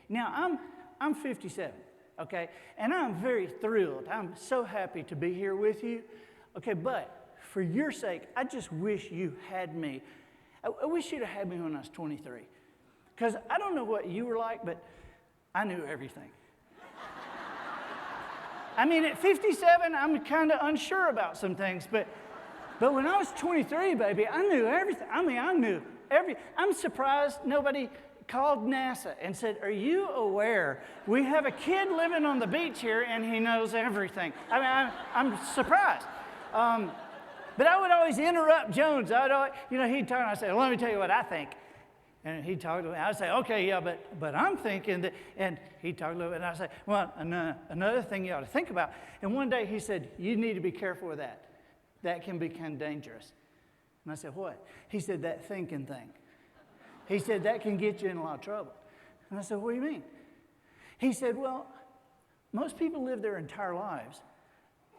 Now, I'm 57, okay? And I'm very thrilled. I'm so happy to be here with you, okay? But for your sake, I just wish you had me. I wish you'd have had me when I was 23. Because I don't know what you were like, but I knew everything. I mean, at 57, I'm kind of unsure about some things, but when I was 23, baby, I knew everything. I mean, I knew everything. I'm surprised nobody called NASA and said, "Are you aware we have a kid living on the beach here and he knows everything?" I mean, I'm surprised. But I would always interrupt Jones. He'd talk, and I'd say, "Well, let me tell you what I think." And he'd talk to me. I'd say, "Okay, yeah, but I'm thinking that," and he'd talk a little bit, and I'd say, "Well, another thing you ought to think about." And one day he said, "You need to be careful with that. That can be kind of dangerous." And I said, "What?" He said, "That thinking thing." He said, "That can get you in a lot of trouble." And I said, "What do you mean?" He said, "Well, most people live their entire lives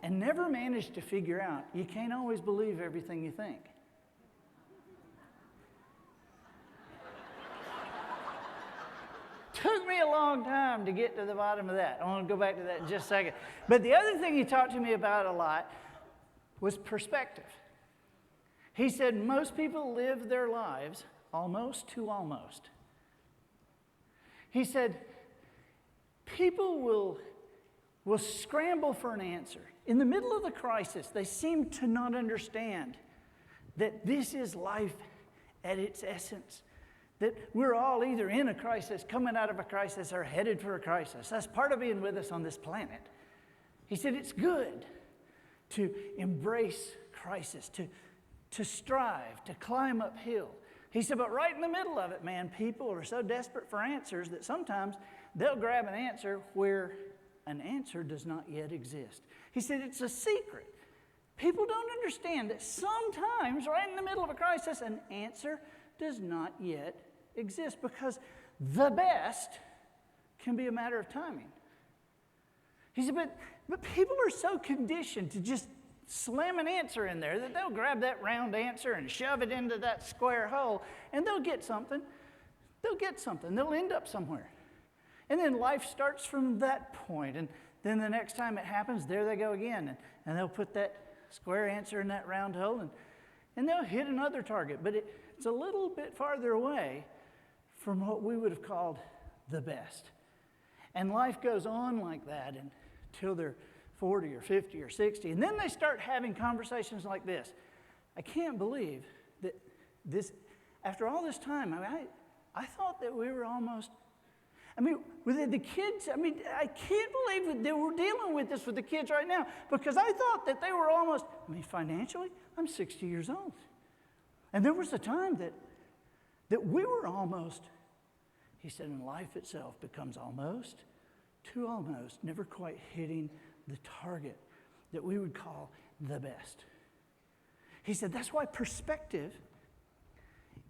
and never manage to figure out you can't always believe everything you think." Took me a long time to get to the bottom of that. I want to go back to that in just a second. But the other thing he talked to me about a lot was perspective. He said most people live their lives almost to almost. He said people will scramble for an answer. In the middle of the crisis, they seem to not understand that this is life at its essence. That we're all either in a crisis, coming out of a crisis, or headed for a crisis. That's part of being with us on this planet. He said it's good to embrace crisis, to strive, to climb uphill. He said, but right in the middle of it, man, people are so desperate for answers that sometimes they'll grab an answer where an answer does not yet exist. He said it's a secret. People don't understand that sometimes right in the middle of a crisis, an answer does not yet exist because the best can be a matter of timing. He said, but people are so conditioned to just slam an answer in there that they'll grab that round answer and shove it into that square hole and they'll get something. They'll end up somewhere. And then life starts from that point. And then the next time it happens, there they go again. And they'll put that square answer in that round hole and they'll hit another target. But it's a little bit farther away from what we would have called the best. And life goes on like that until they're 40 or 50 or 60. And then they start having conversations like this. I can't believe that this, after all this time, I thought that we were almost, with the kids, I can't believe that we're dealing with this with the kids right now because I thought that they were almost, financially, I'm 60 years old. And there was a time that we were almost, he said, and life itself becomes almost to almost, never quite hitting the target that we would call the best. He said that's why perspective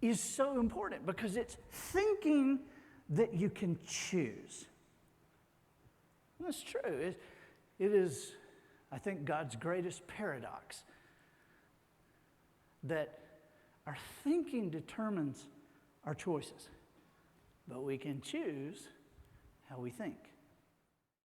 is so important because it's thinking that you can choose. And that's true. It is, I think, God's greatest paradox that our thinking determines our choices, but we can choose how we think.